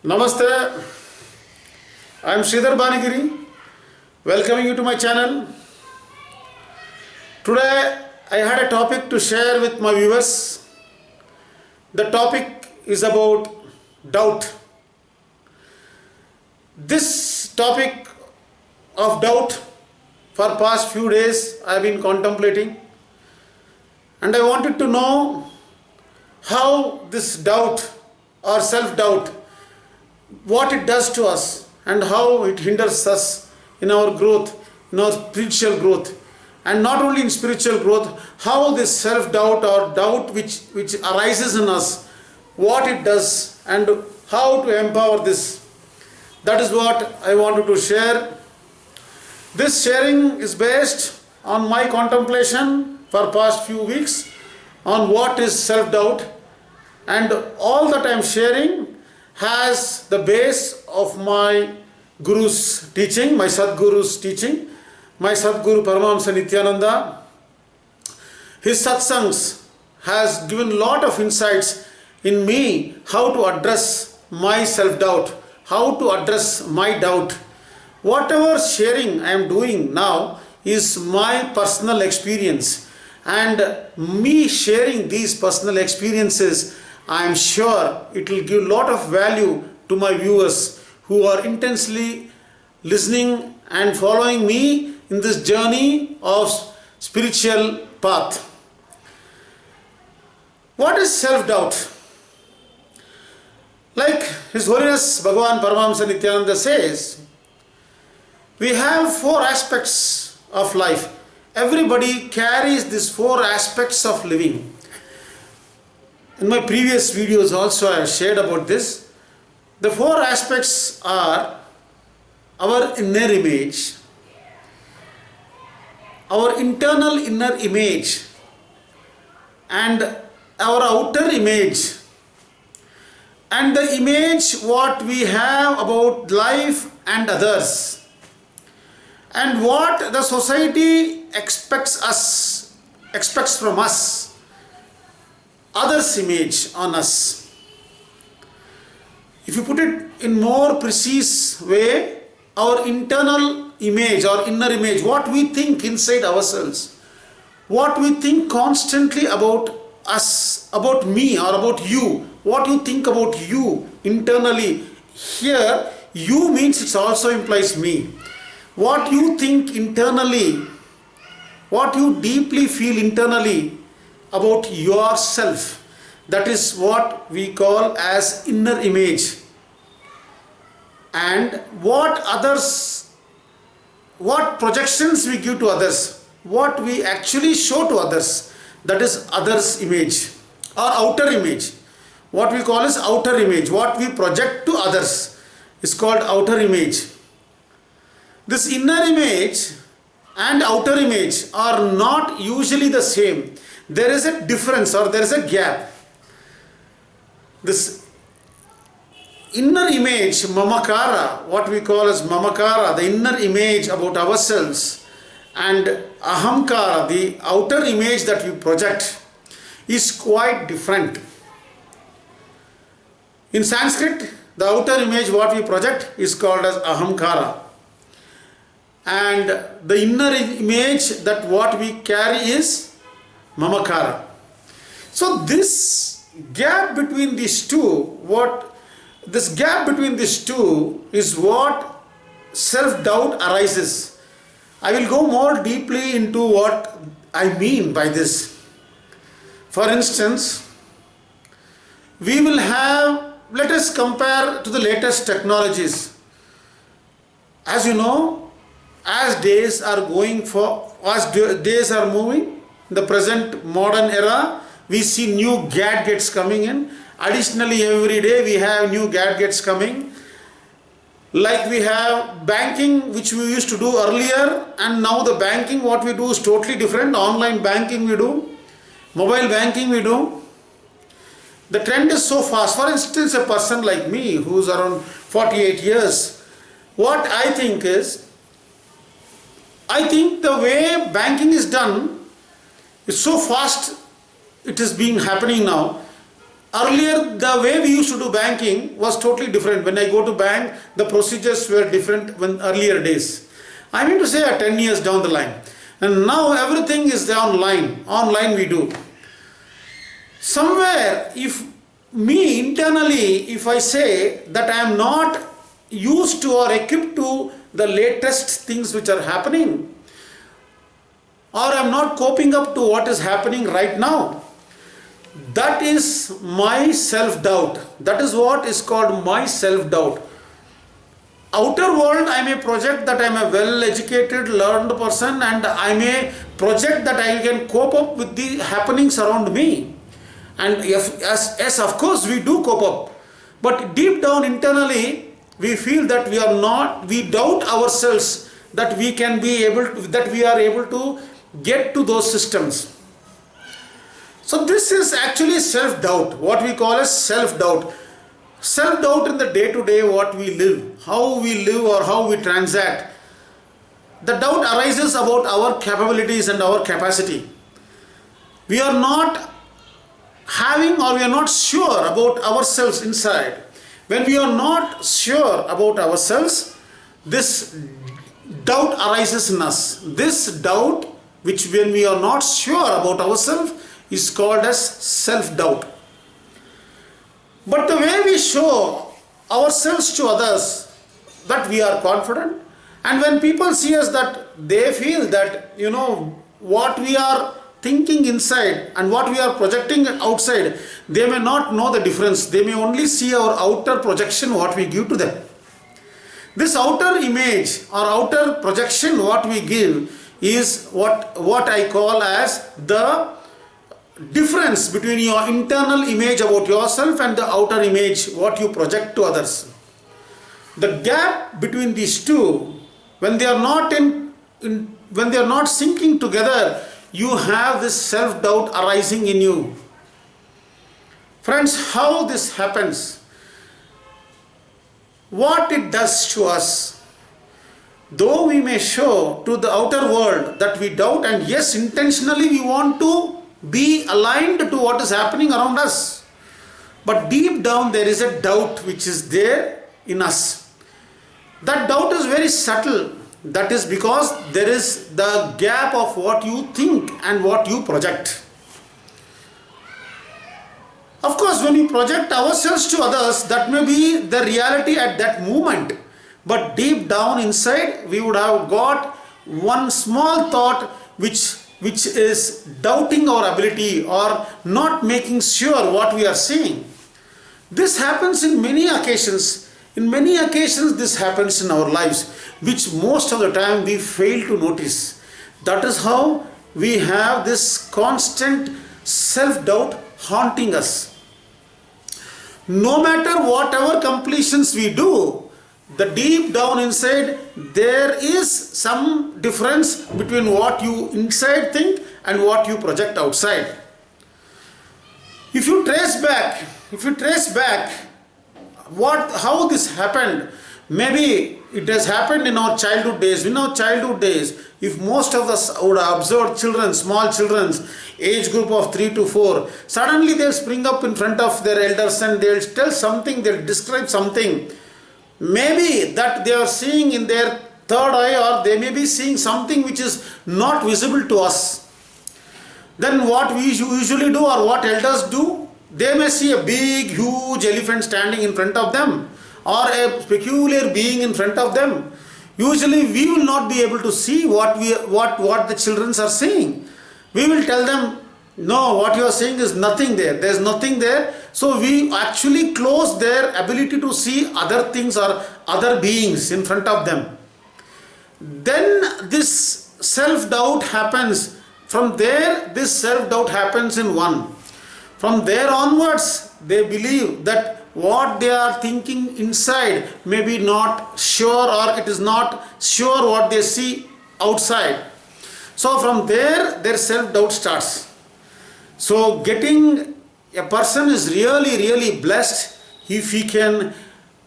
Namaste, I am Sridhar Banigiri, welcoming you to my channel. Today I had a topic to share with my viewers. The topic is about doubt. This topic of doubt for past few days I have been contemplating, and I wanted to know how this doubt or self-doubt, what it does to us and how it hinders us in our growth, in our spiritual growth. And not only in spiritual growth, how this self-doubt or doubt which arises in us, what it does and how to empower this. That is what I wanted to share. This sharing is based on my contemplation for past few weeks on what is self-doubt, and all that I am sharing has the base of my Guru's teaching, my Sadhguru's teaching, my Sadhguru Paramahamasa Nithyananda. His satsangs has given a lot of insights in me how to address my self-doubt, how to address my doubt. Whatever sharing I am doing now is my personal experience, and me sharing these personal experiences, I am sure it will give a lot of value to my viewers who are intensely listening and following me in this journey of spiritual path. What is self-doubt? Like His Holiness Bhagavan Paramahamasa Nithyananda says, we have 4 aspects of life. Everybody carries these 4 aspects of living. In my previous videos also I have shared about this. The 4 aspects are our inner image, our internal inner image, and our outer image, and the image what we have about life and others, and what the society expects from us, others' image on us. If you put it in more precise way, our internal image or inner image, what we think inside ourselves, what we think constantly about us, about me or about you, what you think about you internally. Here, you means it also implies me. What you think internally, what you deeply feel internally about yourself, that is what we call as inner image. And what projections we give to others, what we actually show to others, that is others' image or outer image. What we call is outer image, what we project to others is called outer image. This inner image and outer image are not usually the same. There is a difference or there is a gap. This inner image, mamakara, what we call as mamakara, the inner image about ourselves, and ahamkara, the outer image that we project, is quite different. In Sanskrit, the outer image what we project is called as ahamkara, and the inner image that what we carry is mamakara. So this gap between these two, is what self-doubt arises. I will go more deeply into what I mean by this. For instance, we will have, let us compare to the latest technologies. As you know, as days are moving, in the present modern era, we see new gadgets coming in. Additionally, every day we have new gadgets coming. Like we have banking, which we used to do earlier, and now the banking what we do is totally different. Online banking we do, mobile banking we do. The trend is so fast. For instance, a person like me who is around 48 years, what I think is, I think the way banking is done is so fast, it is being happening now. Earlier, the way we used to do banking was totally different. When I go to bank, the procedures were different when earlier days. I mean to say 10 years down the line. And now everything is online. Online we do. Somewhere, if me internally, if I say that I am not used to or equipped to the latest things which are happening, or I am not coping up to what is happening right now, that is my self-doubt. That is what is called my self-doubt. Outer world, I may project that I am a well-educated, learned person, and I may project that I can cope up with the happenings around me. And yes, of course, we do cope up. But deep down internally, we feel that we doubt ourselves that we are able to get to those systems. So this is actually self-doubt, what we call as self-doubt. Self-doubt in the day-to-day what we live, how we live or how we transact. The doubt arises about our capabilities and our capacity. We are not having or we are not sure about ourselves inside. When we are not sure about ourselves, this doubt arises in us. This doubt, which when we are not sure about ourselves, is called as self-doubt. But the way we show ourselves to others, that we are confident, and when people see us, that they feel that, what we are thinking inside and what we are projecting outside, they may not know the difference. They may only see our outer projection, what we give to them. This outer image or outer projection, what we give, is what I call as the difference between your internal image about yourself and the outer image what you project to others. The gap between these two, when they are not when they are not syncing together, you have this self-doubt arising in you. Friends, how this happens? What it does to us, though we may show to the outer world that we doubt, and yes, intentionally we want to be aligned to what is happening around us, but deep down there is a doubt which is there in us. That doubt is very subtle. That is because there is the gap of what you think and what you project. Of course, when we project ourselves to others, that may be the reality at that moment, but deep down inside we would have got one small thought which is doubting our ability or not making sure what we are seeing. This happens in many occasions. In many occasions this happens in our lives, which most of the time we fail to notice. That is how we have this constant self-doubt haunting us. No matter whatever completions we do, the deep down inside there is some difference between what you inside think and what you project outside. If you trace back how this happened, maybe it has happened in our childhood days. In our childhood days, if most of us would have observed children, small children, age group of 3 to 4, suddenly they'll spring up in front of their elders and they'll tell something, they'll describe something. Maybe that they are seeing in their third eye, or they may be seeing something which is not visible to us. Then what we usually do, or what elders do, they may see a big, huge elephant standing in front of them, or a peculiar being in front of them. Usually we will not be able to see what the children are seeing. We will tell them, no, what you are seeing is nothing there. There is nothing there. So we actually close their ability to see other things or other beings in front of them. Then this self-doubt happens. From there, this self-doubt happens in one. From there onwards, they believe that what they are thinking inside may be not sure, or it is not sure what they see outside. So from there, their self-doubt starts. So a person is really blessed if he can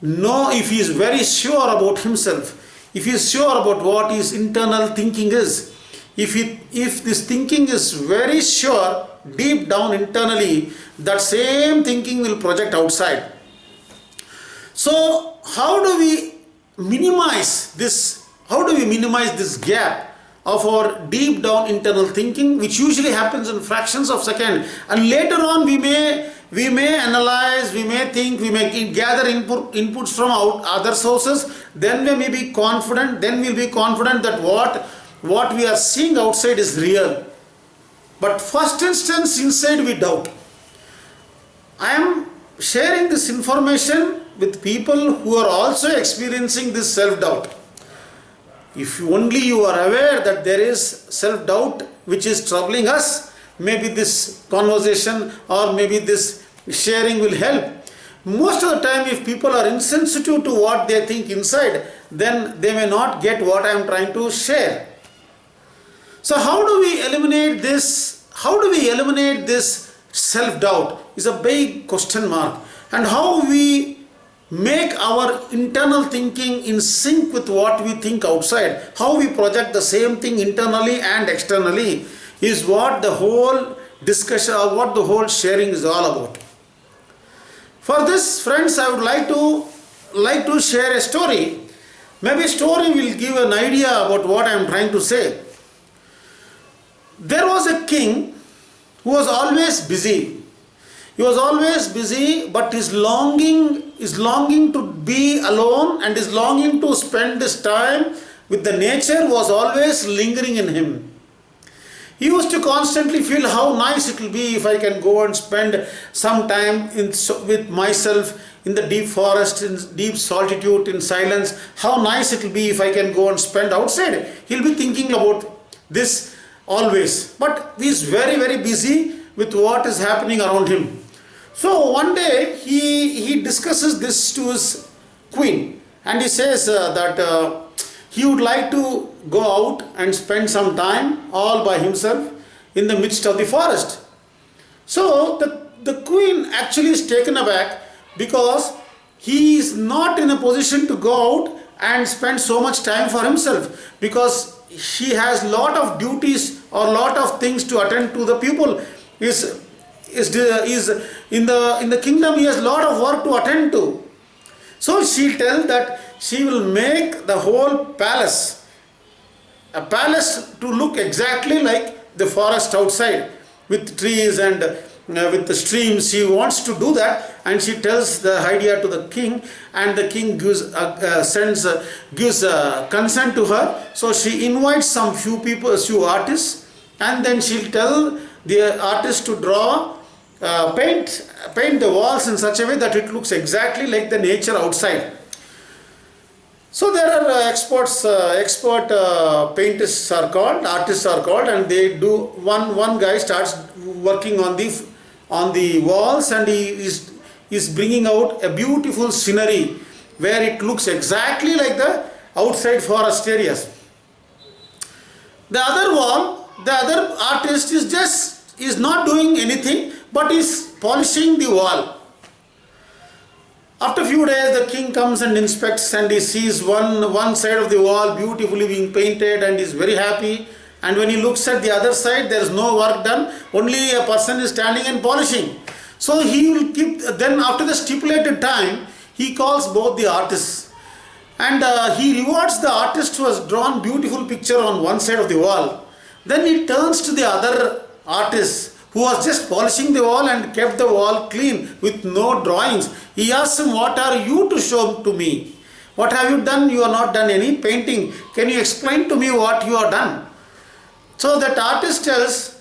know, if he is very sure about himself, if he is sure about what his internal thinking is. If this thinking is very sure, deep down internally, that same thinking will project outside. So how do we minimize this? How do we minimize this gap of our deep down internal thinking, which usually happens in fractions of second, and later on we may analyze, we may think, we may gather inputs from other sources, then we may be confident, that what we are seeing outside is real. But first instance, inside we doubt. I am sharing this information with people who are also experiencing this self-doubt. If only you are aware that there is self-doubt which is troubling us, maybe this conversation or maybe this sharing will help. Most of the time, if people are insensitive to what they think inside, then they may not get what I am trying to share. So how do we eliminate this? How do we eliminate this self-doubt is a big question mark. And how we make our internal thinking in sync with what we think outside, how we project the same thing internally and externally, is what the whole discussion or what the whole sharing is all about. For this, friends, I would like to share a story. Maybe a story will give an idea about what I am trying to say. There was a king who was always busy. He was always busy, but his longing to be alone and his longing to spend his time with the nature was always lingering in him. He used to constantly feel how nice it will be if I can go and spend some time with myself in the deep forest, in deep solitude, in silence. How nice it will be if I can go and spend outside. He'll be thinking about this always. But he is very, very busy with what is happening around him. So one day he discusses this to his queen, and he says that he would like to go out and spend some time all by himself in the midst of the forest. So the queen actually is taken aback, because he is not in a position to go out and spend so much time for himself, because she has lot of duties or lot of things to attend to. The people is in the kingdom, he has lot of work to attend to. So she tells that she will make the whole palace, a palace to look exactly like the forest outside, with trees and with the streams. She wants to do that, and she tells the idea to the king, and the king gives consent to her. So she invites some few artists, and then she'll tell the artist to draw, paint the walls in such a way that it looks exactly like the nature outside. So there are expert painters are called, artists are called, and they do. One guy starts working on the walls, and he is bringing out a beautiful scenery where it looks exactly like the outside forest areas. The other artist is not doing anything, but is polishing the wall. After a few days, the king comes and inspects, and he sees one side of the wall beautifully being painted, and is very happy. And when he looks at the other side, there is no work done, only a person is standing and polishing. So he will then after the stipulated time, he calls both the artists, and he rewards the artist who has drawn beautiful picture on one side of the wall. Then he turns to the other artist who was just polishing the wall and kept the wall clean with no drawings. He asks him, "What are you to show to me? What have you done? You have not done any painting. Can you explain to me what you have done?" So that artist tells,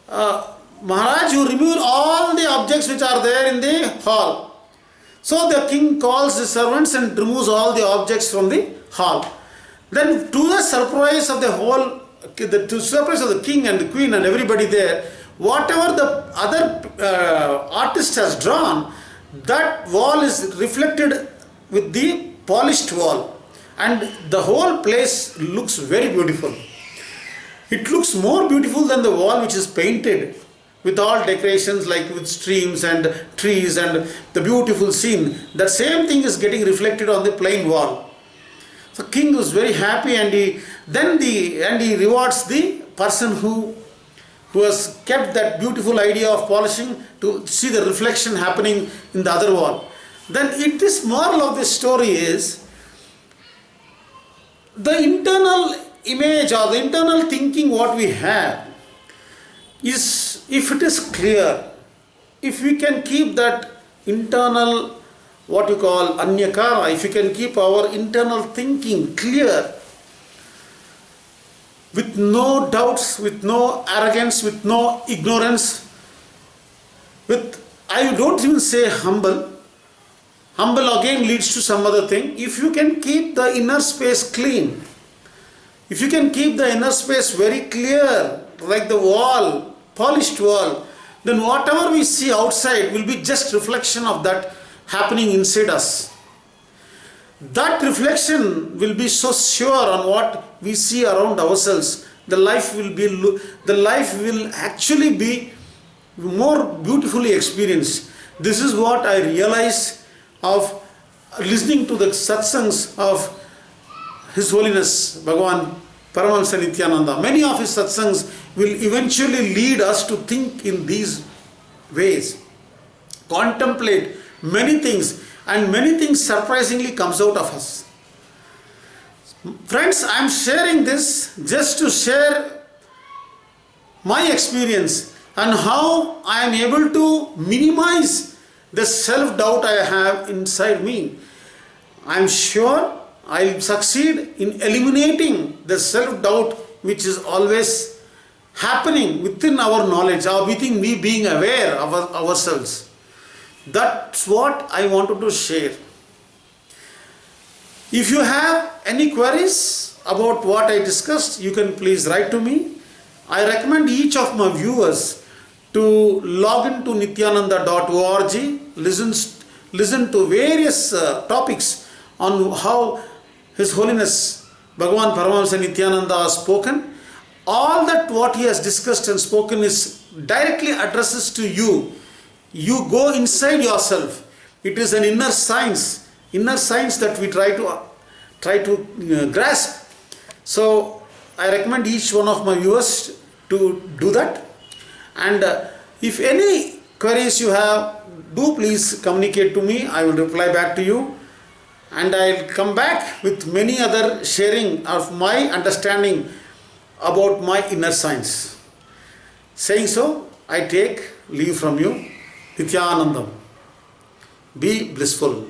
"Maharaj, you remove all the objects which are there in the hall." So the king calls the servants and removes all the objects from the hall. Then, to the surprise of the king and the queen and everybody there, whatever the other artist has drawn, that wall is reflected with the polished wall, and the whole place looks very beautiful. It looks more beautiful than the wall which is painted with all decorations like with streams and trees and the beautiful scene. That same thing is getting reflected on the plain wall. So king was very happy, and he rewards the person who who has kept that beautiful idea of polishing to see the reflection happening in the other wall. Then this moral of this story is the internal image or the internal thinking what we have is, if it is clear, if we can keep that internal, what you call anyakara, if we can keep our internal thinking clear, with no doubts, with no arrogance, with no ignorance, with, I don't even say humble. Humble again leads to some other thing. If you can keep the inner space clean, if you can keep the inner space very clear, like the wall, polished wall, then whatever we see outside will be just reflection of that happening inside us. That reflection will be so sure on what we see around ourselves. The life will actually be more beautifully experienced. This is what I realized of listening to the satsangs of His Holiness Bhagavan Paramahamasa Nithyananda. Many of his satsangs will eventually lead us to think in these ways, contemplate many things, and many things surprisingly comes out of us. Friends, I am sharing this just to share my experience and how I am able to minimize the self-doubt I have inside me. I am sure I will succeed in eliminating the self-doubt which is always happening within our knowledge, or within me being aware of ourselves. That's what I wanted to share. If you have any queries about what I discussed, you can please write to me. I recommend each of my viewers to log into nithyananda.org, listen to various topics on how His Holiness Bhagavan Paramahamasa Nithyananda has spoken. All that what he has discussed and spoken is directly addresses to you. You go inside yourself. It is an inner science that we try to grasp. So I recommend each one of my viewers to do that. And if any queries you have, do please communicate to me. I will reply back to you. And I will come back with many other sharing of my understanding about my inner science. Saying so, I take leave from you. Nithyanandam. Be blissful.